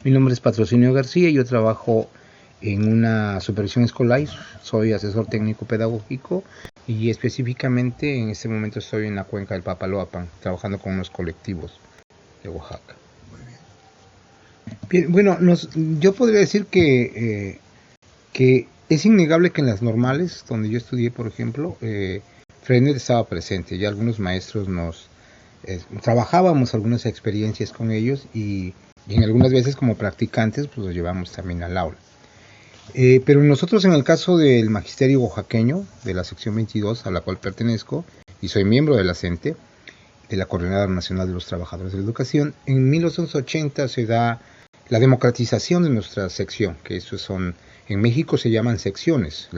Mi nombre es Patrocinio García, yo trabajo en una supervisión escolar, soy asesor técnico pedagógico y específicamente en este momento estoy en la cuenca del Papaloapan, trabajando con unos colectivos de Oaxaca. Bien, bueno, yo podría decir que es innegable que en las normales, donde yo estudié, por ejemplo, Freinet estaba presente, y algunos maestros trabajábamos algunas experiencias con ellos y en algunas veces como practicantes pues los llevamos también al aula. Pero nosotros en el caso del magisterio oaxaqueño, de la sección 22 a la cual pertenezco, y soy miembro de la CENTE, de la Coordinadora Nacional de los Trabajadores de la Educación, en 1980 se da la democratización de nuestra sección, que eso son, en México se llaman secciones.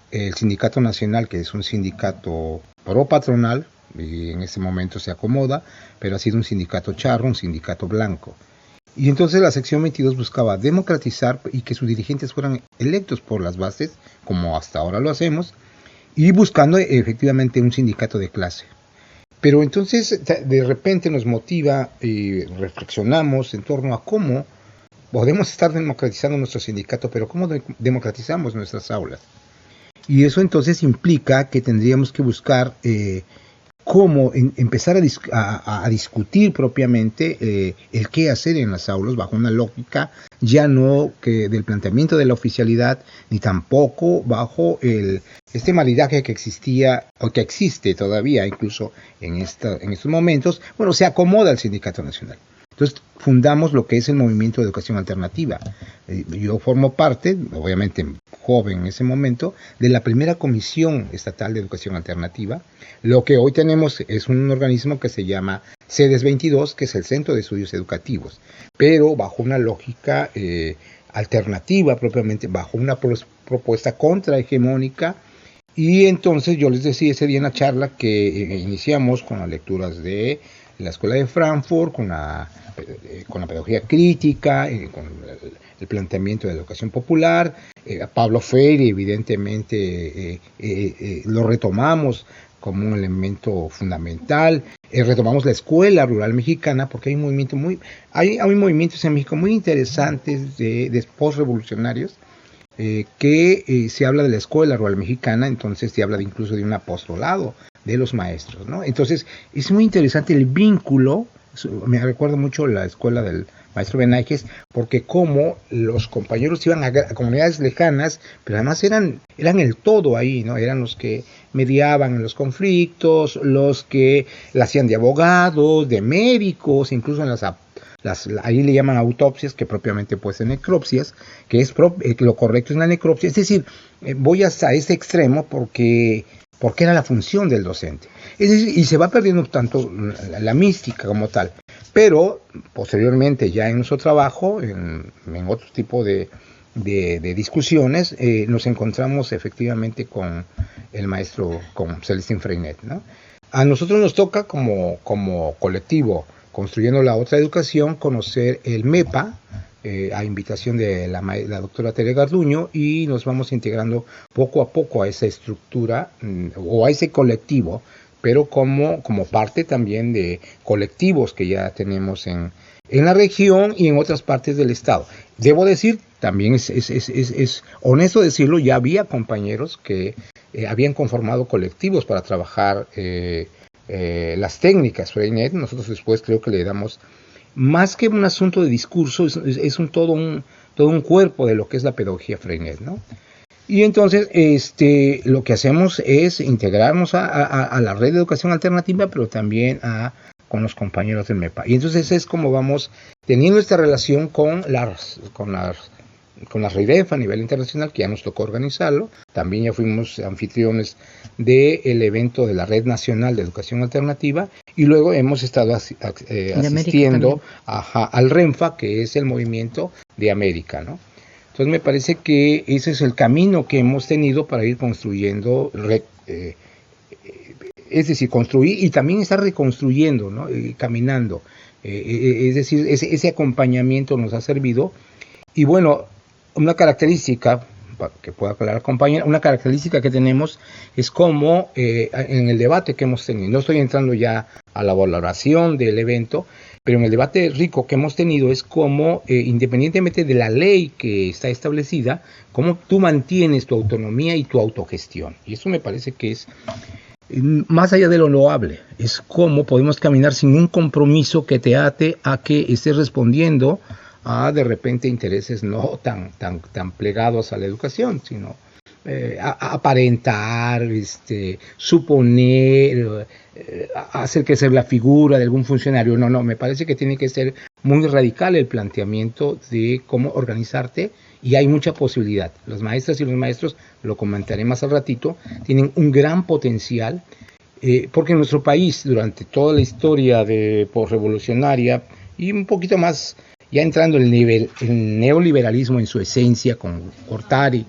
El Sindicato Nacional, que es un sindicato pro patronal, y en ese momento se acomoda, pero ha sido un sindicato charro, un sindicato blanco. Y entonces la sección 22 buscaba democratizar y que sus dirigentes fueran electos por las bases, como hasta ahora lo hacemos, y buscando efectivamente un sindicato de clase. Pero entonces de repente nos motiva y reflexionamos en torno a cómo podemos estar democratizando nuestro sindicato, pero cómo democratizamos nuestras aulas. Y eso entonces implica que tendríamos que buscar cómo empezar a discutir propiamente el qué hacer en las aulas bajo una lógica ya no que del planteamiento de la oficialidad, ni tampoco bajo este maridaje que existía o que existe todavía incluso en estos momentos. Bueno, se acomoda al Sindicato Nacional. Entonces fundamos lo que es el Movimiento de Educación Alternativa. Yo formo parte, obviamente joven en ese momento, de la primera Comisión Estatal de Educación Alternativa. Lo que hoy tenemos es un organismo que se llama CEDES 22, que es el Centro de Estudios Educativos, pero bajo una lógica alternativa propiamente, bajo una propuesta contrahegemónica. Y entonces yo les decía ese día en la charla que iniciamos con las lecturas de la Escuela de Frankfurt, con la pedagogía crítica, con el planteamiento de la educación popular. Pablo Freire, evidentemente, lo retomamos como un elemento fundamental. Retomamos la escuela rural mexicana porque hay hay movimientos en México muy interesantes de postrevolucionarios que se habla de la escuela rural mexicana, entonces se habla incluso de un apostolado de los maestros, ¿no? Entonces es muy interesante el vínculo. Me recuerda mucho la escuela del maestro Benajes, porque como los compañeros iban a comunidades lejanas, pero además eran el todo ahí, ¿no? Eran los que mediaban en los conflictos, los que la hacían de abogados, de médicos, incluso en ahí le llaman autopsias, que propiamente puede ser necropsias, que es lo correcto es la necropsia. Es decir, voy hasta ese extremo porque era la función del docente. Es decir, y se va perdiendo tanto la mística como tal. Pero posteriormente, ya en nuestro trabajo, en otro tipo de discusiones, nos encontramos efectivamente con el maestro, con Celestín Freinet, ¿no? A nosotros nos toca como colectivo, construyendo la otra educación, conocer el MEPA, a invitación de la doctora Tere Garduño, y nos vamos integrando poco a poco a esa estructura o a ese colectivo, pero como parte también de colectivos que ya tenemos en la región y en otras partes del estado. Debo decir, también es honesto decirlo, ya había compañeros que habían conformado colectivos para trabajar las técnicas Freinet. Nosotros después creo que le damos más que un asunto de discurso, es todo un cuerpo de lo que es la pedagogía Freinet, ¿no? Y entonces lo que hacemos es integrarnos a la red de educación alternativa, pero también con los compañeros del MEPA. Y entonces es como vamos teniendo esta relación con la REIDEF a nivel internacional, que ya nos tocó organizarlo. También ya fuimos anfitriones del evento de la Red Nacional de Educación Alternativa, y luego hemos estado asistiendo al RENFA, que es el movimiento de América, ¿no? Entonces me parece que ese es el camino que hemos tenido para ir construyendo, es decir, construir y también estar reconstruyendo, ¿no? Caminando. Es decir, ese acompañamiento nos ha servido. Y bueno, una característica, que pueda aclarar compañera, una característica que tenemos es como en el debate que hemos tenido, no estoy entrando ya a la valoración del evento, Pero en el debate rico que hemos tenido es cómo, independientemente de la ley que está establecida, cómo tú mantienes tu autonomía y tu autogestión. Y eso me parece que es más allá de lo loable, es cómo podemos caminar sin un compromiso que te ate a que estés respondiendo a de repente intereses no tan plegados a la educación, sino aparentar, suponer, hacer que sea la figura de algún funcionario. No, me parece que tiene que ser muy radical el planteamiento de cómo organizarte, y hay mucha posibilidad. Las maestras y los maestros, lo comentaré más al ratito, tienen un gran potencial, porque en nuestro país, durante toda la historia de posrevolucionaria y un poquito más, ya entrando el neoliberalismo en su esencia, con Cortari,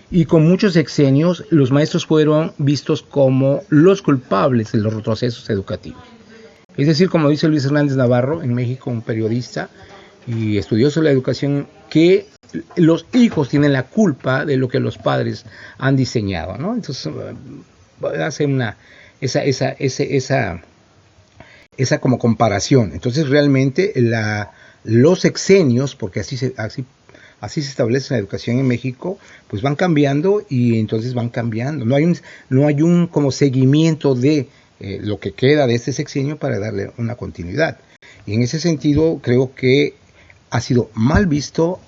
y con muchos sexenios, los maestros fueron vistos como los culpables de los retrocesos educativos. Es decir, como dice Luis Hernández Navarro, en México, un periodista y estudioso de la educación, que los hijos tienen la culpa de lo que los padres han diseñado, ¿no? Entonces, hace esa como comparación. Entonces, realmente, los sexenios, porque así se establece la educación en México, pues van cambiando, y entonces van cambiando. No hay un como seguimiento de lo que queda de este sexenio para darle una continuidad. Y en ese sentido creo que ha sido mal visto,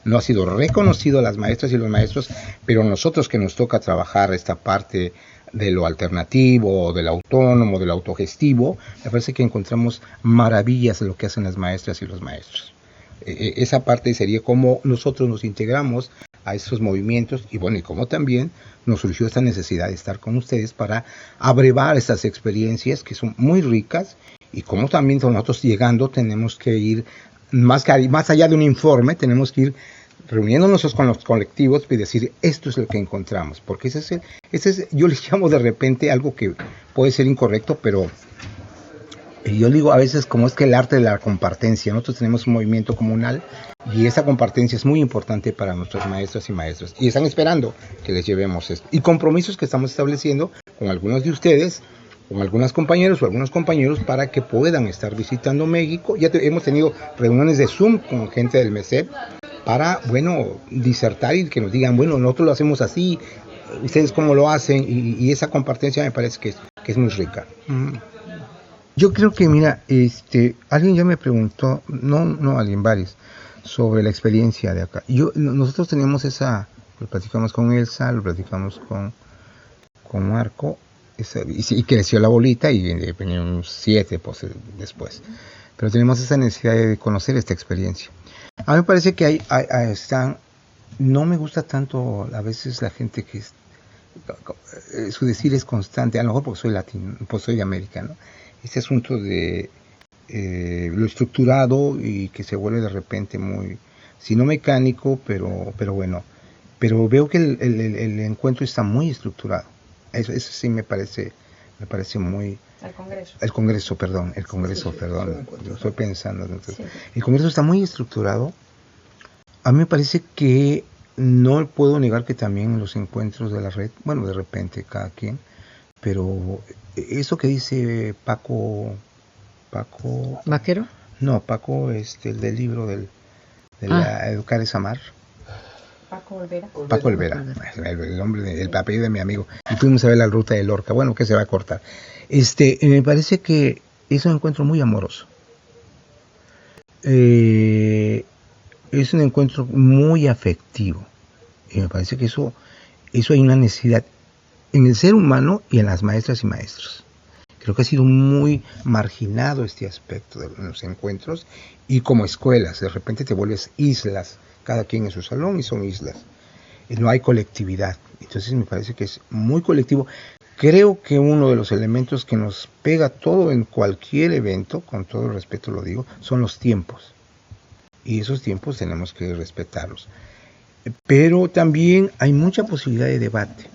no ha sido reconocido a las maestras y los maestros, pero nosotros que nos toca trabajar esta parte de lo alternativo, del autónomo, del autogestivo, me parece que encontramos maravillas de lo que hacen las maestras y los maestros. Esa parte sería cómo nosotros nos integramos a esos movimientos, y bueno, y cómo también nos surgió esta necesidad de estar con ustedes para abrevar estas experiencias que son muy ricas, y cómo también nosotros llegando tenemos que ir más allá de un informe, tenemos que ir reuniéndonos con los colectivos y decir, esto es lo que encontramos, porque ese es yo les llamo de repente algo que puede ser incorrecto, pero yo digo a veces como es que el arte de la compartencia. Nosotros tenemos un movimiento comunal, y esa compartencia es muy importante para nuestros maestros y maestras, y están esperando que les llevemos esto, y compromisos que estamos estableciendo con algunos de ustedes, con algunas compañeros o algunos compañeros, para que puedan estar visitando México. Hemos tenido reuniones de Zoom con gente del MESEP para, bueno, disertar y que nos digan, bueno, nosotros lo hacemos así, ustedes cómo lo hacen, y esa compartencia me parece que es muy rica. Yo creo que, mira, alguien ya me preguntó, no alguien, varios, sobre la experiencia de acá. Nosotros teníamos lo platicamos con Elsa, lo platicamos con Marco, y creció la bolita, y venían 7 después. Pero tenemos esa necesidad de conocer esta experiencia. A mí me parece que no me gusta tanto a veces la gente que su decir es constante, a lo mejor porque soy latino, pues soy de América, ¿no? Este asunto de lo estructurado, y que se vuelve de repente muy, si no mecánico, pero bueno, pero veo que el encuentro está muy estructurado. Eso sí me parece muy... El Congreso, perdón, yo estoy pensando. Entonces, sí. El Congreso está muy estructurado. A mí me parece que no puedo negar que también los encuentros de la red, bueno, de repente cada quien, pero eso que dice Paco ¿Vaquero? No, Paco, el del libro de la Educar es Amar. Paco Olvera, el nombre, el apellido de mi amigo. Y fuimos a ver la ruta de Lorca. Bueno, que se va a cortar. Me parece que es un encuentro muy amoroso. Es un encuentro muy afectivo. Y me parece que eso hay una necesidad en el ser humano y en las maestras y maestros. Creo que ha sido muy marginado este aspecto de los encuentros, y como escuelas, de repente te vuelves islas, cada quien en su salón, y son islas. No hay colectividad. Entonces me parece que es muy colectivo. Creo que uno de los elementos que nos pega todo en cualquier evento, con todo el respeto lo digo, son los tiempos. Y esos tiempos tenemos que respetarlos. Pero también hay mucha posibilidad de debate.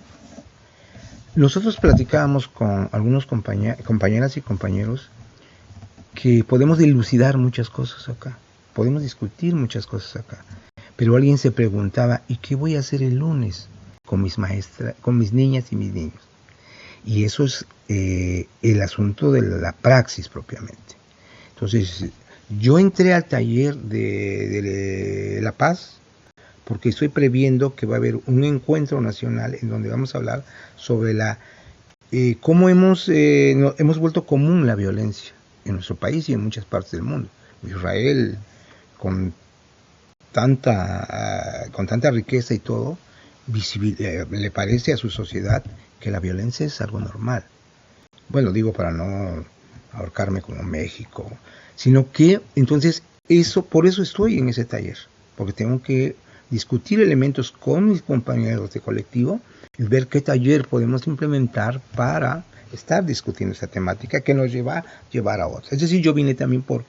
Nosotros platicábamos con algunos compañeras y compañeros que podemos dilucidar muchas cosas acá, podemos discutir muchas cosas acá, pero alguien se preguntaba, ¿y qué voy a hacer el lunes con mis maestras, con mis niñas y mis niños? Y eso es el asunto de la praxis propiamente. Entonces, yo entré al taller de La Paz porque estoy previendo que va a haber un encuentro nacional en donde vamos a hablar sobre cómo hemos vuelto común la violencia en nuestro país y en muchas partes del mundo. Israel, con tanta riqueza y todo, le parece a su sociedad que la violencia es algo normal. Bueno, digo para no ahorcarme como México, sino que entonces por eso estoy en ese taller, porque tengo que discutir elementos con mis compañeros de colectivo y ver qué taller podemos implementar para estar discutiendo esta temática que nos lleva a llevar a otros. Es decir, yo vine también por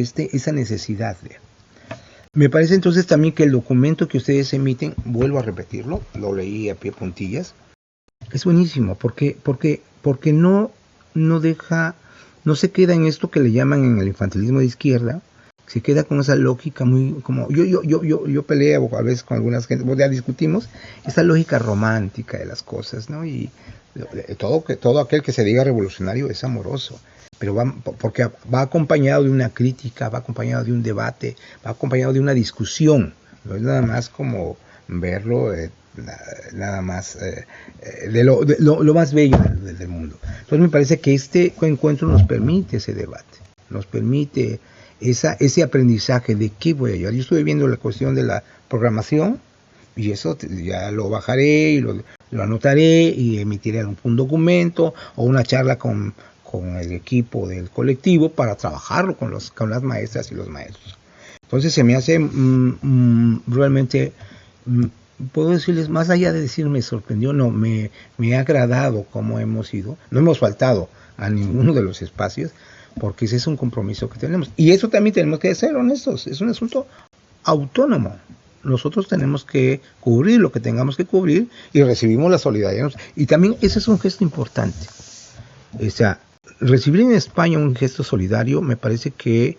esa necesidad Me parece entonces también que el documento que ustedes emiten, vuelvo a repetirlo, lo leí a pie puntillas, es buenísimo, porque no se queda en esto que le llaman en el infantilismo de izquierda, se queda con esa lógica muy como yo peleo a veces con algunas gente, ya discutimos esa lógica romántica de las cosas, ¿no? Y todo aquel que se diga revolucionario es amoroso, pero porque va acompañado de una crítica, va acompañado de un debate, va acompañado de una discusión, no es nada más como verlo nada más de lo más bello del mundo. Entonces me parece que este encuentro nos permite ese debate, nos permite ese aprendizaje de qué voy a llevar. Yo estuve viendo la cuestión de la programación y eso ya lo bajaré y lo anotaré y emitiré un documento o una charla con el equipo del colectivo para trabajarlo con las maestras y los maestros. Entonces se me hace realmente, puedo decirles, más allá de decir me sorprendió, no, me ha agradado cómo hemos ido, no hemos faltado a ninguno de los espacios, porque ese es un compromiso que tenemos. Y eso también tenemos que ser honestos, es un asunto autónomo. Nosotros tenemos que cubrir lo que tengamos que cubrir y recibimos la solidaridad. Y también ese es un gesto importante. O sea, recibir en España un gesto solidario me parece que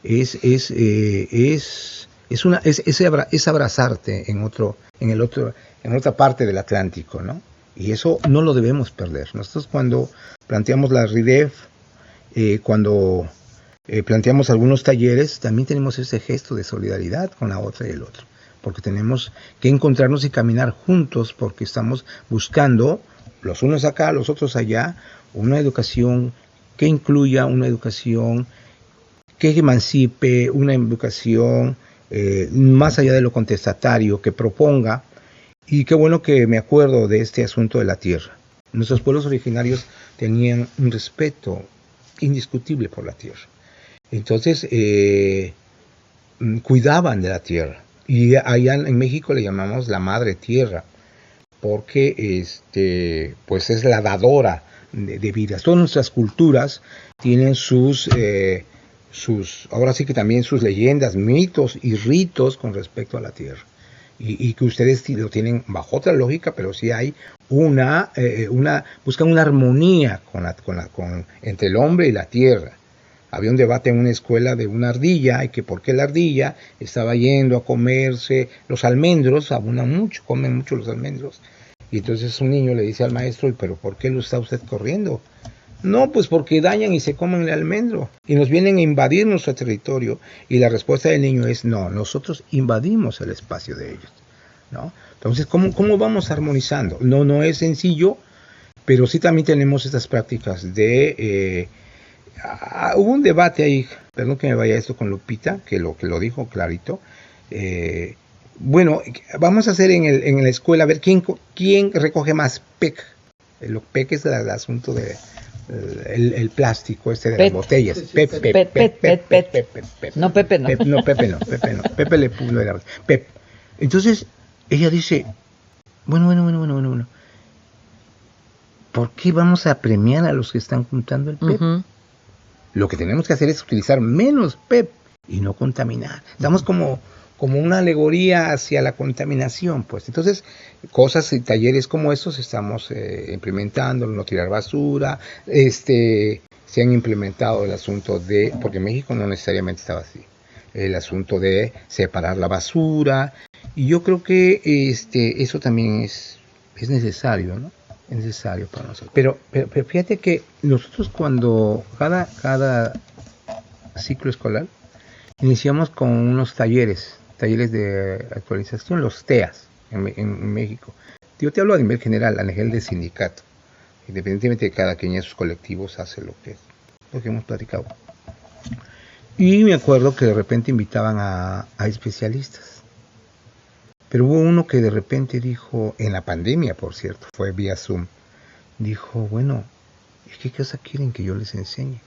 es abrazarte en otra parte del Atlántico, ¿no? Y eso no lo debemos perder. Nosotros cuando planteamos la RIDEF, cuando planteamos algunos talleres, también tenemos ese gesto de solidaridad con la otra y el otro, porque tenemos que encontrarnos y caminar juntos, porque estamos buscando, los unos acá, los otros allá, una educación que incluya, una educación que emancipe, una educación más allá de lo contestatario, que proponga. Y qué bueno que me acuerdo de este asunto de la tierra. Nuestros pueblos originarios tenían un respeto indiscutible por la tierra. Entonces cuidaban de la tierra. Y allá en México le llamamos la madre tierra, porque pues es la dadora de vidas. Todas nuestras culturas tienen ahora sí que también sus leyendas, mitos y ritos con respecto a la tierra. Y que ustedes lo tienen bajo otra lógica, pero sí hay buscan una armonía entre el hombre y la tierra. Había un debate en una escuela de una ardilla, y que por qué la ardilla estaba yendo a comerse los almendros, comen mucho los almendros. Y entonces un niño le dice al maestro, pero ¿por qué lo está usted corriendo? No, pues porque dañan y se comen el almendro y nos vienen a invadir nuestro territorio. Y la respuesta del niño es, no, nosotros invadimos el espacio de ellos, ¿no? Entonces, ¿cómo vamos armonizando? No es sencillo, pero sí también tenemos estas prácticas hubo un debate ahí, perdón que me vaya esto con Lupita, que lo dijo clarito. Bueno, vamos a hacer en la escuela, a ver quién recoge más PEC. Lo PEC es el asunto de el plástico de las botellas. PET. No, Pepe no. Pepe no. Pepe le puso la PEP. Entonces, ella dice, bueno. ¿Por qué vamos a premiar a los que están juntando el PEP? Uh-huh. Lo que tenemos que hacer es utilizar menos PEP y no contaminar. Estamos como una alegoría hacia la contaminación, pues. Entonces, cosas y talleres como estos estamos implementando, no tirar basura, se han implementado el asunto porque México no necesariamente estaba así, el asunto de separar la basura, y yo creo que eso también es necesario, ¿no? Es necesario para nosotros. Pero fíjate que nosotros cuando cada ciclo escolar, iniciamos con unos talleres de actualización, los TEAs en México. Yo te hablo a nivel general, a nivel de sindicato. Independientemente de cada quien en sus colectivos hace lo que hemos platicado. Y me acuerdo que de repente invitaban a especialistas. Pero hubo uno que de repente dijo, en la pandemia por cierto, fue vía Zoom, dijo, bueno, ¿qué cosa quieren que yo les enseñe?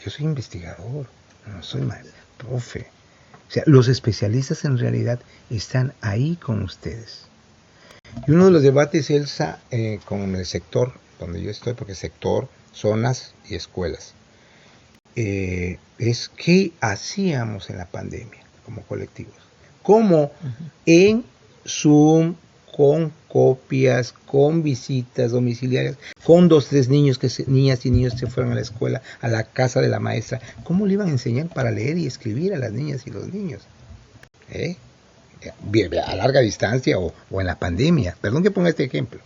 Yo soy investigador, no soy profe. O sea, los especialistas en realidad están ahí con ustedes. Y uno de los debates, Elsa, con el sector donde yo estoy, porque sector, zonas y escuelas, es qué hacíamos en la pandemia como colectivos. Cómo en Zoom, con copias, con visitas domiciliarias, con 2, 3 niños niñas y niños se fueron a la escuela, a la casa de la maestra, ¿cómo le iban a enseñar para leer y escribir a las niñas y los niños? A larga distancia o en la pandemia. Perdón que ponga este ejemplo.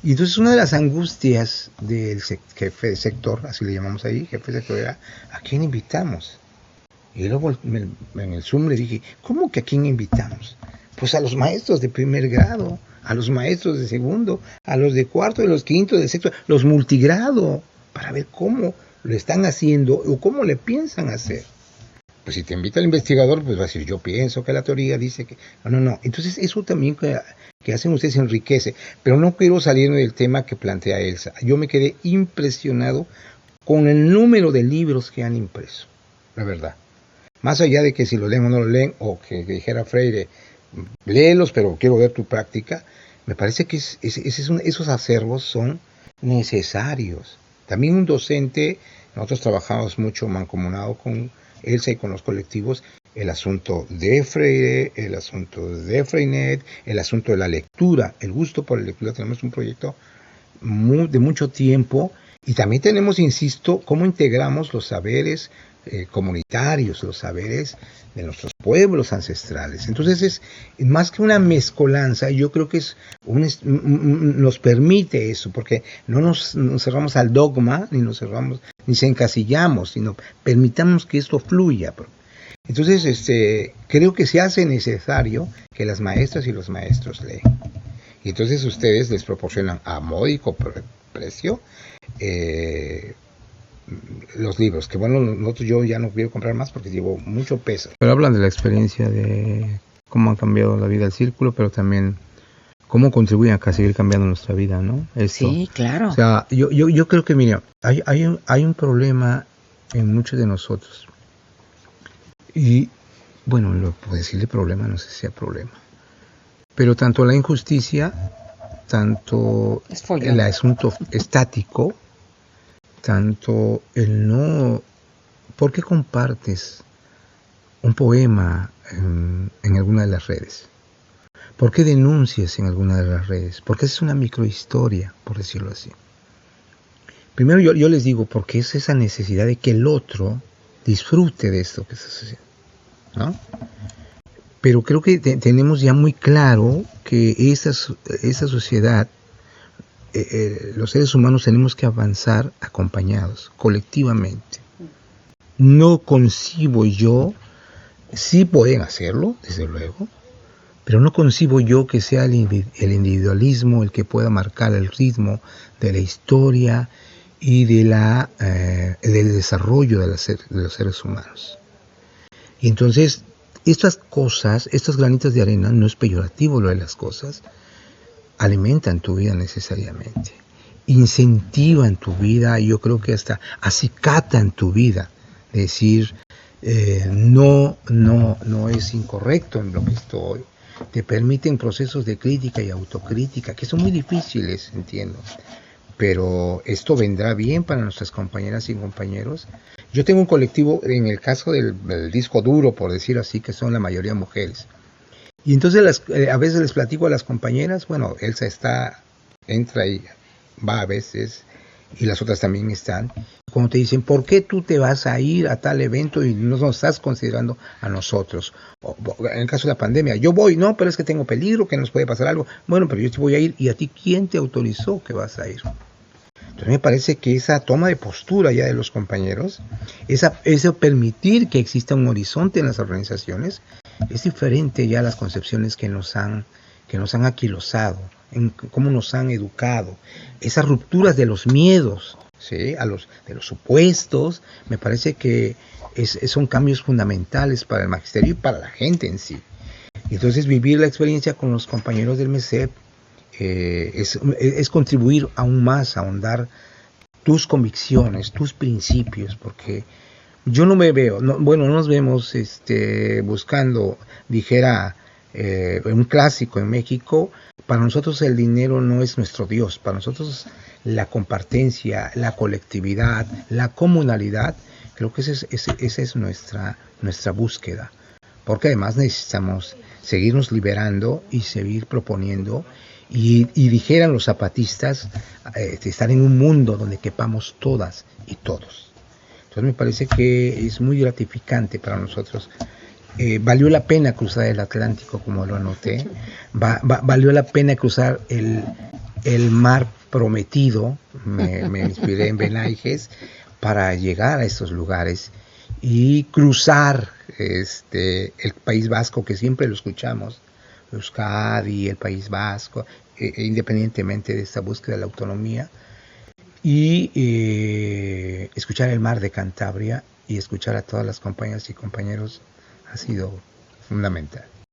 Y entonces una de las angustias del jefe de sector, así le llamamos ahí, jefe de sector, era ¿a quién invitamos? Y luego en el Zoom le dije, ¿cómo que a quién invitamos? Pues a los maestros de primer grado, a los maestros de segundo, a los de cuarto, de los quinto, de sexto, los multigrado, para ver cómo lo están haciendo o cómo le piensan hacer. Pues si te invita el investigador, pues va a decir, yo pienso que la teoría dice que... No. Entonces eso también que hacen ustedes enriquece. Pero no quiero salirme del tema que plantea Elsa. Yo me quedé impresionado con el número de libros que han impreso, la verdad. Más allá de que si lo leen o no lo leen, o que dijera Freire, léelos, pero quiero ver tu práctica, me parece que esos acervos son necesarios. También un docente, nosotros trabajamos mucho mancomunado con Elsa y con los colectivos, el asunto de Freire, el asunto de Freinet, el asunto de la lectura, el gusto por la lectura. Tenemos un proyecto de mucho tiempo y también tenemos, insisto, cómo integramos los saberes comunitarios, los saberes de nuestros pueblos ancestrales. Entonces es más que una mezcolanza, yo creo que nos permite eso, porque no nos cerramos al dogma, ni se encasillamos, sino permitamos que esto fluya. Entonces creo que se hace necesario que las maestras y los maestros lean. Y entonces ustedes les proporcionan a módico precio los libros, que bueno, yo ya no quiero comprar más porque llevo mucho peso. Pero hablan de la experiencia de cómo ha cambiado la vida del círculo, pero también cómo contribuyen a seguir cambiando nuestra vida, ¿no? Sí, claro. O sea, yo creo que, mira, hay un problema en muchos de nosotros. Y, bueno, lo puedo decirle problema, no sé si sea problema. Pero tanto la injusticia, tanto el asunto estático, tanto el no... ¿Por qué compartes un poema en alguna de las redes? ¿Por qué denuncias en alguna de las redes? Porque es una microhistoria, por decirlo así. Primero yo les digo, porque es esa necesidad de que el otro disfrute de esto que estás haciendo, ¿no? Pero creo que tenemos ya muy claro que esta sociedad, los seres humanos tenemos que avanzar acompañados, colectivamente. No concibo yo, sí pueden hacerlo, desde luego, pero no concibo yo que sea el individualismo el que pueda marcar el ritmo de la historia y del desarrollo de los seres humanos. Y entonces, estas cosas, estos granitos de arena, no es peyorativo lo de las cosas, alimentan tu vida necesariamente, incentivan tu vida, yo creo que hasta acicatan tu vida, decir, no es incorrecto en lo que estoy, te permiten procesos de crítica y autocrítica, que son muy difíciles, entiendo, pero esto vendrá bien para nuestras compañeras y compañeros. Yo tengo un colectivo, en el caso del disco duro, por decir así, que son la mayoría mujeres. Y entonces a veces les platico a las compañeras, bueno, Elsa entra y va a veces, y las otras también están. Cuando te dicen, ¿por qué tú te vas a ir a tal evento y no nos estás considerando a nosotros? En el caso de la pandemia, yo voy, no, pero es que tengo peligro, que nos puede pasar algo. Bueno, pero yo te voy a ir, ¿y a ti quién te autorizó que vas a ir? Entonces me parece que esa toma de postura ya de los compañeros, eso permitir que exista un horizonte en las organizaciones, es diferente ya a las concepciones que nos han aquilosado, en cómo nos han educado. Esas rupturas de los miedos, ¿sí? De los supuestos, me parece que son cambios fundamentales para el magisterio y para la gente en sí. Entonces vivir la experiencia con los compañeros del MESEP es contribuir aún más a ahondar tus convicciones, tus principios, porque yo no me veo, no nos vemos buscando, dijera un clásico en México, para nosotros el dinero no es nuestro Dios, para nosotros la compartencia, la colectividad, la comunalidad, creo que esa es nuestra búsqueda, porque además necesitamos seguirnos liberando y seguir proponiendo, y dijeran los zapatistas, estar en un mundo donde quepamos todas y todos. Entonces me parece que es muy gratificante para nosotros. Valió la pena cruzar el Atlántico, como lo anoté. Valió la pena cruzar el mar prometido. Me inspiré en Benaiges para llegar a estos lugares y cruzar el País Vasco, que siempre lo escuchamos, Euskadi, el País Vasco, independientemente de esta búsqueda de la autonomía, y escuchar el mar de Cantabria y escuchar a todas las compañeras y compañeros ha sido fundamental.